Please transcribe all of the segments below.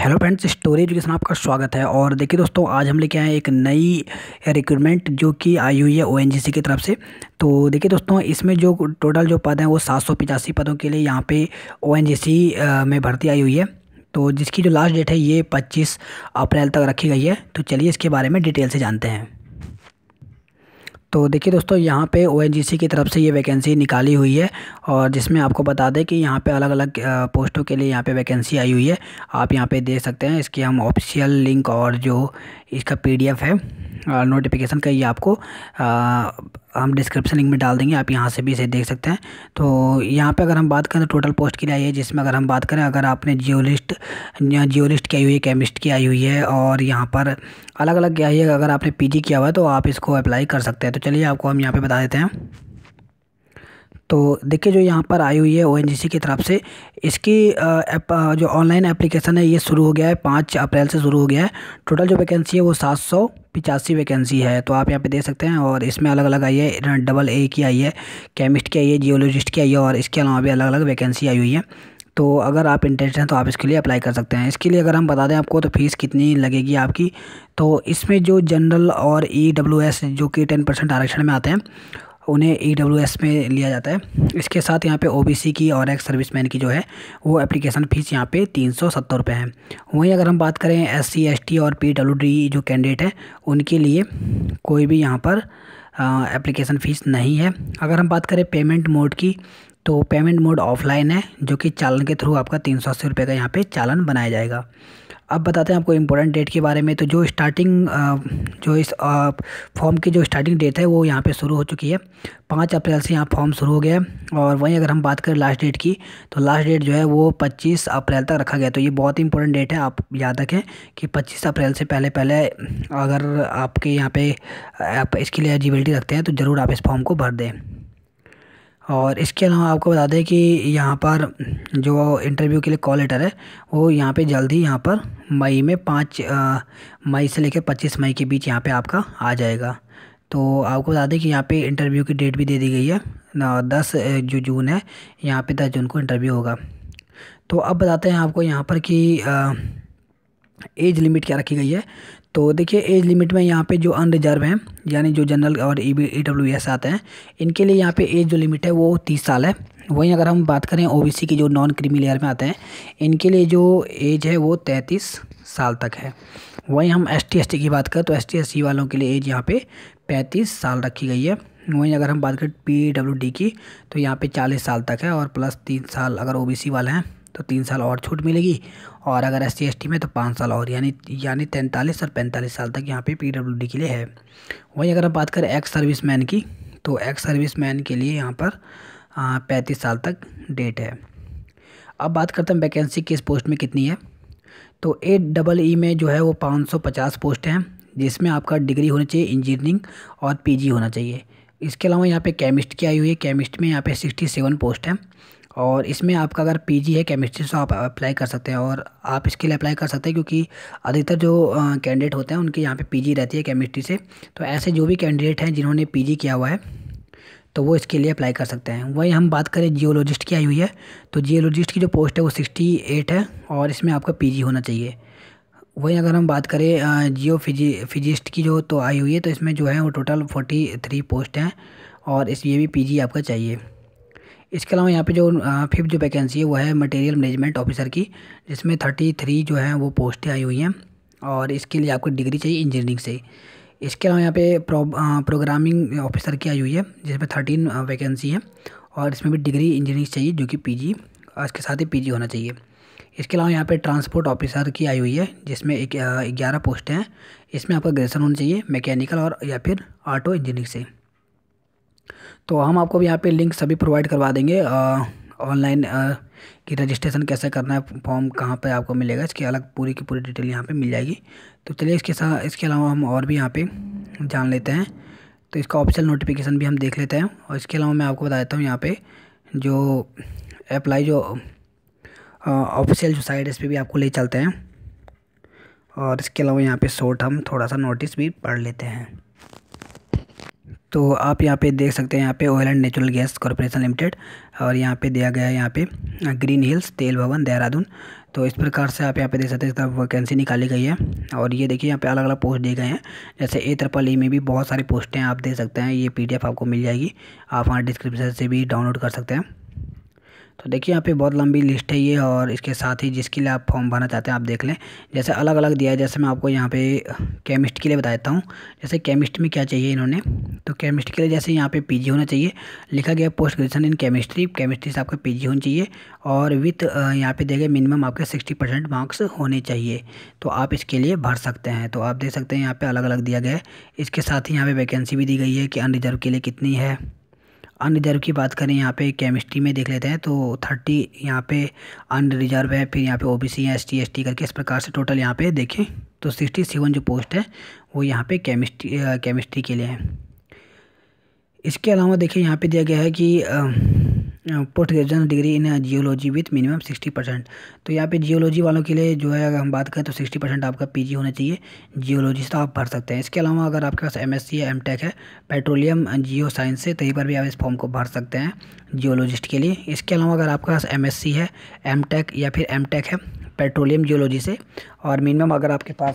Hello friends, story education आपका स्वागत है। और देखिए दोस्तों, आज हम लेके आए हैं एक नई रिक्रूटमेंट जो कि आई हुई है ओएनजीसी की तरफ से। तो देखिए दोस्तों, इसमें जो टोटल जो पद हैं वो 785 पदों के लिए यहाँ पे ओएनजीसी में भर्ती आई हुई है। तो जिसकी जो लास्ट डेट है ये 25 अप्रैल तक रखी गई है। तो चलिए इसके बारे में डिटेल से जानते हैं। तो देखिए दोस्तों, यहाँ पे ओएनजीसी की तरफ से ये वैकेंसी निकाली हुई है और जिसमें आपको बता दें कि यहाँ पे अलग अलग पोस्टों के लिए यहाँ पे वैकेंसी आई हुई है। आप यहाँ पे देख सकते हैं, इसकी हम ऑफिशियल लिंक और जो इसका पीडीएफ है नोटिफिकेशन का, ये आपको हम डिस्क्रिप्शन लिंक में डाल देंगे। आप यहाँ से भी इसे देख सकते हैं। तो यहाँ पे अगर हम बात करें तो टोटल पोस्ट की आई है, जिसमें अगर हम बात करें, अगर आपने जियोलिस्ट की आई हुई है, केमिस्ट की आई हुई है और यहाँ पर अलग अलग आई है। अगर आपने पीजी किया हुआ है तो आप इसको अप्लाई कर सकते हैं। तो चलिए आपको हम यहाँ पे बता देते हैं। तो देखिए, जो यहाँ पर आई हुई है ओएनजीसी की तरफ से, इसकी जो ऑनलाइन एप्लीकेशन है ये शुरू हो गया है, 5 अप्रैल से शुरू हो गया है। टोटल जो वैकेंसी है वो 785 वैकेंसी है। तो आप यहाँ पे देख सकते हैं। और इसमें अलग अलग आई है, AA की आई है, केमिस्ट की आई है, जियोलॉजिस्ट की आई है और इसके अलावा भी अलग अलग वैकेंसी आई हुई है। तो अगर आप इंटरेस्टेड हैं तो आप इसके लिए अप्लाई कर सकते हैं। इसके लिए अगर हम बता दें आपको तो फ़ीस कितनी लगेगी आपकी, तो इसमें जो जनरल और EWS जो कि 10% आरक्षण में आते हैं, उन्हें EWS में लिया जाता है। इसके साथ यहाँ पे OBC की और एक्स सर्विसमैन की जो है वो एप्लीकेशन फ़ीस यहाँ पे 370 रुपये है। वहीं अगर हम बात करें SC ST और PWD जो कैंडिडेट हैं, उनके लिए कोई भी यहाँ पर एप्लीकेशन फ़ीस नहीं है। अगर हम बात करें पेमेंट मोड की, तो पेमेंट मोड ऑफलाइन है, जो कि चालान के थ्रू आपका 380 रुपये का यहाँ पे चालान बनाया जाएगा। अब बताते हैं आपको इम्पोर्टेंट डेट के बारे में। तो जो स्टार्टिंग जो इस फॉर्म की जो स्टार्टिंग डेट है वो यहाँ पे शुरू हो चुकी है। 5 अप्रैल से यहाँ फॉर्म शुरू हो गया है। और वहीं अगर हम बात करें लास्ट डेट की, तो लास्ट डेट जो है वो 25 अप्रैल तक रखा गया। तो ये बहुत ही इंपॉर्टेंट डेट है, आप याद रखें कि 25 अप्रैल से पहले पहले अगर आपके यहाँ पे आप इसके लिए एलिजिबिलिटी रखते हैं तो ज़रूर आप इस फॉर्म को भर दें। और इसके अलावा आपको बता दें कि यहाँ पर जो इंटरव्यू के लिए कॉल लेटर है वो यहाँ पे जल्दी यहाँ पर मई में 5 मई से लेकर 25 मई के बीच यहाँ पे आपका आ जाएगा। तो आपको बता दें कि यहाँ पे इंटरव्यू की डेट भी दे दी गई है, 10 जो जून है, यहाँ पे 10 जून को इंटरव्यू होगा। तो अब बताते हैं आपको यहाँ पर कि एज लिमिट क्या रखी गई है। तो देखिए, एज लिमिट में यहाँ पे जो अनरिजर्व हैं, यानी जो जनरल और EWS आते हैं, इनके लिए यहाँ पे एज जो लिमिट है वो 30 साल है। वहीं अगर हम बात करें OBC की जो नॉन क्रीमी लेयर में आते हैं, इनके लिए जो एज है वो 33 साल तक है। वहीं हम ST ST की बात करें तो ST SC वालों के लिए एज यहाँ पे 35 साल रखी गई है। वहीं अगर हम बात करें PWD की, तो यहाँ पे 40 साल तक है और प्लस 3 साल अगर OBC वाले हैं तो 3 साल और छूट मिलेगी। और अगर SC ST में तो 5 साल और, यानी 43 और 45 साल तक यहाँ पे PWD के लिए है। वहीं अगर हम बात करें एक्स सर्विसमैन की, तो एक्स सर्विसमैन के लिए यहाँ पर 35 साल तक डेट है। अब बात करते हैं वैकेंसी किस पोस्ट में कितनी है। तो AEE में जो है वो 550 पोस्ट हैं, जिसमें आपका डिग्री होनी चाहिए इंजीनियरिंग और PG होना चाहिए। इसके अलावा यहाँ पे केमिस्ट की आई हुई है, केमिस्ट में यहाँ पे 67 पोस्ट हैं। और इसमें आपका अगर PG है केमिस्ट्री से आप अप्लाई कर सकते हैं। और आप इसके लिए अप्लाई कर सकते हैं क्योंकि अधिकतर जो कैंडिडेट होते हैं उनके यहाँ पे PG रहती है केमिस्ट्री से। तो ऐसे जो भी कैंडिडेट हैं जिन्होंने PG किया हुआ है तो वो इसके लिए अप्लाई कर सकते हैं। वहीं हम बात करें जियोलॉजिस्ट की आई हुई है, तो जियोलॉजिस्ट की जो पोस्ट है वो 68 है और इसमें आपका PG होना चाहिए। वहीं अगर हम बात करें फिजिस्ट की जो तो आई हुई है, तो इसमें जो है वो टोटल 43 पोस्ट हैं और ये भी PG आपका चाहिए। इसके अलावा यहाँ पे जो 5th जो वैकेंसी है वो है मटेरियल मैनेजमेंट ऑफिसर की, जिसमें 33 जो है वो पोस्टें आई हुई हैं और इसके लिए आपको डिग्री चाहिए इंजीनियरिंग से। इसके अलावा यहाँ पे प्रोग्रामिंग ऑफिसर की आई हुई है, जिसमें 13 वैकेंसी है और इसमें भी डिग्री इंजीनियरिंग चाहिए, जो कि PG इसके साथ ही PG होना चाहिए। इसके अलावा यहाँ पे ट्रांसपोर्ट ऑफिसर की आई हुई है, जिसमें 11 पोस्टें हैं। इसमें आपका ग्रेजुएशन होना चाहिए मैकेनिकल और या फिर ऑटो इंजीनियरिंग से। तो हम आपको यहाँ पे लिंक सभी प्रोवाइड करवा देंगे, ऑनलाइन कि रजिस्ट्रेशन कैसे करना है, फॉर्म कहाँ पे आपको मिलेगा, इसकी अलग पूरी की पूरी डिटेल यहाँ पे मिल जाएगी। तो चलिए इसके अलावा हम और भी यहाँ पे जान लेते हैं। तो इसका ऑफिशियल नोटिफिकेशन भी हम देख लेते हैं। और इसके अलावा मैं आपको बता देता हूँ यहाँ पे जो अप्लाई जो ऑफिशियल जो साइट है इस पर भी आपको ले चलते हैं। और इसके अलावा यहाँ पे शॉर्ट हम थोड़ा सा नोटिस भी पढ़ लेते हैं। तो आप यहाँ पे देख सकते हैं, यहाँ पे oil and natural gas corporation limited और यहाँ पे दिया गया है यहाँ पे ग्रीन हिल्स तेल भवन देहरादून। तो इस प्रकार से आप यहाँ पे देख सकते हैं, इस तरफ वैकेंसी निकाली गई है। और ये देखिए यहाँ पे अलग अलग पोस्ट दिए गए हैं, जैसे AEEE में भी बहुत सारी पोस्टें आप देख सकते हैं। ये PDF आपको मिल जाएगी, आप वहाँ डिस्क्रिप्शन से भी डाउनलोड कर सकते हैं। तो देखिए यहाँ पे बहुत लंबी लिस्ट है ये, और इसके साथ ही जिसके लिए आप फॉर्म भरना चाहते हैं आप देख लें, जैसे अलग अलग दिया है। जैसे मैं आपको यहाँ पे केमिस्ट के लिए बता देता हूँ। जैसे केमिस्ट में क्या चाहिए इन्होंने, तो केमिस्ट के लिए जैसे यहाँ पे PG होना चाहिए, लिखा गया post graduation in chemistry, chemistry से आपका PG होनी चाहिए, और विथ यहाँ पे देखे मिनिमम आपके 60% मार्क्स होने चाहिए, तो आप इसके लिए भर सकते हैं। तो आप देख सकते हैं यहाँ पे अलग अलग दिया गया है। इसके साथ ही यहाँ पे वैकेंसी भी दी गई है कि अनरिजर्व के लिए कितनी है। अनरिजर्व की बात करें यहाँ पे केमिस्ट्री में देख लेते हैं, तो 30 यहाँ पे अनरिजर्व है, फिर यहाँ पे OBC या ST ST करके इस प्रकार से टोटल यहाँ पे देखें तो 67 जो पोस्ट है वो यहाँ पे केमिस्ट्री के लिए है। इसके अलावा देखिए यहाँ पे दिया गया है कि post graduation degree in geology with minimum 60%। तो यहाँ पे जियोलॉजी वालों के लिए जो है अगर हम बात करें तो 60% आपका PG होना चाहिए जियोलॉजी से, तो आप भर सकते हैं। इसके अलावा अगर आपके पास MSc या MTech है पेट्रोलियम जियो साइंस से, तो यहीं पर भी आप इस फॉर्म को भर सकते हैं जियोलॉजिस्ट के लिए। इसके अलावा अगर आपके पास MSc है, MTech या फिर MTech है पेट्रोलियम जियोलॉजी से, और मिनिमम अगर आपके पास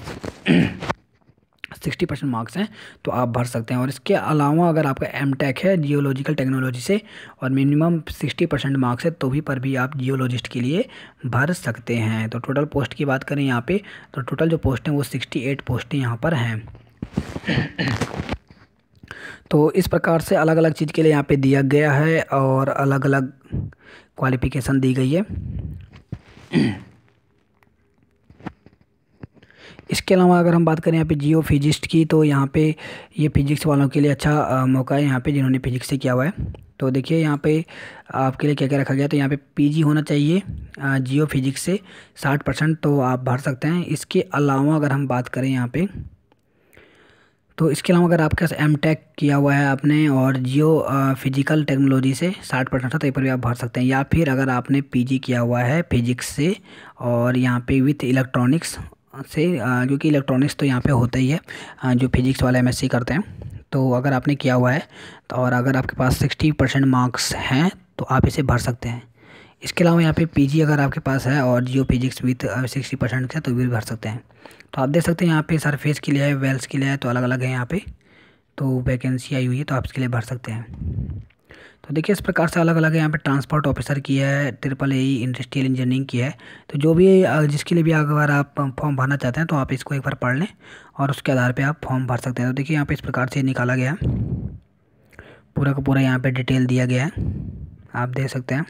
60% मार्क्स हैं तो आप भर सकते हैं। और इसके अलावा अगर आपका MTech है जियोलॉजिकल टेक्नोलॉजी से और मिनिमम 60% मार्क्स है तो भी पर भी आप जियोलॉजिस्ट के लिए भर सकते हैं। तो टोटल पोस्ट की बात करें यहाँ पे, तो टोटल जो पोस्ट हैं वो 68 पोस्टें यहाँ पर हैं। तो इस प्रकार से अलग अलग चीज़ के लिए यहाँ पे दिया गया है और अलग अलग क्वालिफ़िकेशन दी गई है। इसके अलावा अगर हम बात करें यहाँ पे जियो फिजिस्ट की, तो यहाँ पे ये फिजिक्स वालों के लिए अच्छा मौका है यहाँ पे जिन्होंने फिजिक्स से किया हुआ है। तो देखिए यहाँ पे आपके लिए क्या क्या रखा गया, तो यहाँ पे PG होना चाहिए जियो फिजिक्स से 60%, तो आप भर सकते हैं। इसके अलावा अगर हम बात करें यहाँ पे, तो इसके अलावा अगर आपके पास MTech किया हुआ है आपने और जियो फिजिकल टेक्नोलॉजी से 60% था तो ये पर भी आप भर सकते हैं। या फिर अगर आपने PG किया हुआ है फिजिक्स से और यहाँ पे विथ इलेक्ट्रॉनिक्स से, क्योंकि इलेक्ट्रॉनिक्स तो यहाँ पे होता ही है जो फिजिक्स वाले MSc करते हैं, तो अगर आपने किया हुआ है तो और अगर आपके पास 60% मार्क्स हैं तो आप इसे भर सकते हैं। इसके अलावा यहाँ पे PG अगर आपके पास है और जियो फिजिक्स विथ 60% है तो भी भर सकते हैं। तो आप देख सकते हैं यहाँ पे सरफेस के लिए है, वेल्स के लिए है, तो अलग अलग है यहाँ पे, तो वैकेंसी आई हुई है तो आप इसके लिए भर सकते हैं। तो देखिए इस प्रकार से अलग अलग है। यहाँ पे ट्रांसपोर्ट ऑफिसर की है, AAA इंडस्ट्रियल इंजीनियरिंग की है। तो जो भी जिसके लिए भी अगर आप फॉर्म भरना चाहते हैं तो आप इसको एक बार पढ़ लें और उसके आधार पे आप फॉर्म भर सकते हैं। तो देखिए यहाँ पे इस प्रकार से निकाला गया है, पूरा का पूरा यहाँ पे डिटेल दिया गया है, आप देख सकते हैं।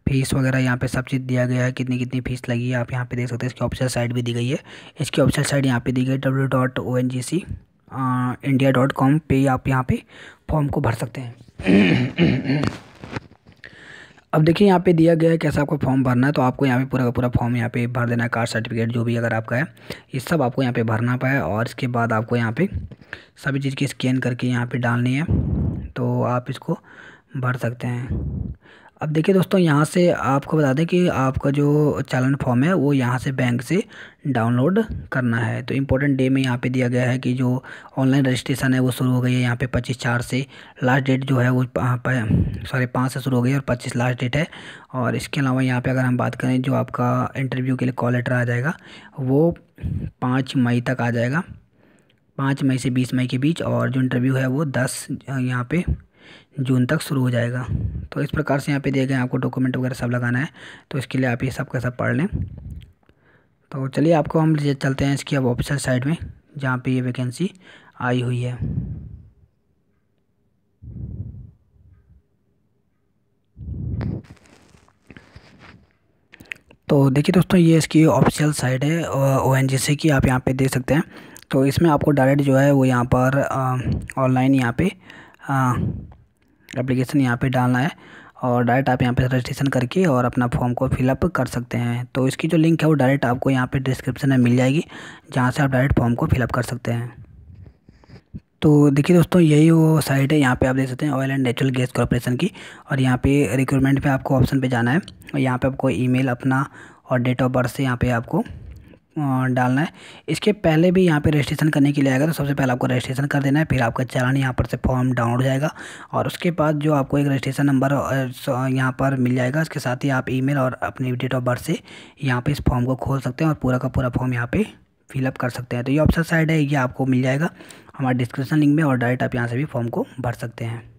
फीस वगैरह यहाँ पे सब चीज़ दिया गया है, कितनी कितनी फ़ीस लगी है आप यहाँ पे देख सकते हैं। इसकी ऑफिशियल साइट भी दी गई है, इसकी ऑफिशियल साइट यहाँ पे दी गई www.ongcindia.com पे आप यहाँ पे फॉर्म को भर सकते हैं। अब देखिए यहाँ पे दिया गया है कैसे आपको फॉर्म भरना है, तो आपको यहाँ पे पूरा का पूरा फॉर्म यहाँ पे भर देना है। कास्ट सर्टिफिकेट जो भी अगर आपका है ये सब आपको यहाँ पे भरना पाए, और इसके बाद आपको यहाँ पे सभी चीज़ की स्कैन करके यहाँ पे डालनी है, तो आप इसको भर सकते हैं। अब देखिए दोस्तों यहाँ से आपको बता दें कि आपका जो चालान फॉर्म है वो यहाँ से बैंक से डाउनलोड करना है। तो इम्पोर्टेंट डे में यहाँ पे दिया गया है कि जो ऑनलाइन रजिस्ट्रेशन है वो शुरू हो गई है यहाँ पे 25/4 से। लास्ट डेट जो है वो 5 से शुरू हो गई है और 25 लास्ट डेट है। और इसके अलावा यहाँ पे अगर हम बात करें जो आपका इंटरव्यू के लिए कॉल लेटर आ जाएगा वो 5 मई तक आ जाएगा, 5 मई से 20 मई के बीच, और जो इंटरव्यू है वो 10 यहाँ पे जून तक शुरू हो जाएगा। तो इस प्रकार से यहाँ पे दिए गए आपको डॉक्यूमेंट वगैरह सब लगाना है, तो इसके लिए आप ये सब का सब पढ़ लें। तो चलिए आपको हम चलते हैं इसकी अब ऑफिशियल साइट में जहाँ पे ये वैकेंसी आई हुई है। तो देखिए दोस्तों ये इसकी ऑफिशियल साइट है ONGC की, आप यहाँ पे देख सकते हैं। तो इसमें आपको डायरेक्ट जो है वो यहाँ पर ऑनलाइन यहाँ पे एप्लीकेशन यहाँ पे डालना है और डायरेक्ट आप यहाँ पे रजिस्ट्रेशन करके और अपना फॉर्म को फिलअप कर सकते हैं। तो इसकी जो लिंक है वो डायरेक्ट आपको यहाँ पे डिस्क्रिप्शन में मिल जाएगी, जहाँ से आप डायरेक्ट फॉर्म को फिलअप कर सकते हैं। तो देखिए दोस्तों यही वो साइट है, यहाँ पे आप देख सकते हैं oil and natural gas corporation की, और यहाँ पे रिक्रूटमेंट पे आपको ऑप्शन पे जाना है और यहाँ पे आपको ईमेल अपना और डेट ऑफ बर्थ से यहाँ पे आपको डालना है। इसके पहले भी यहाँ पे रजिस्ट्रेशन करने के लिए आएगा, तो सबसे पहले आपको रजिस्ट्रेशन कर देना है, फिर आपका चालान यहाँ पर से फॉर्म डाउनलोड हो जाएगा और उसके बाद जो आपको एक रजिस्ट्रेशन नंबर यहाँ पर मिल जाएगा। इसके साथ ही आप ईमेल और अपनी डेट ऑफ बर्थ से यहाँ पे इस फॉर्म को खोल सकते हैं और पूरा का पूरा फॉर्म यहाँ पे फिलअप कर सकते हैं। तो ये ऑप्शन साइड है, ये आपको मिल जाएगा हमारे डिस्क्रिप्शन लिंक में और डायरेक्ट आप यहाँ से भी फॉर्म को भर सकते हैं।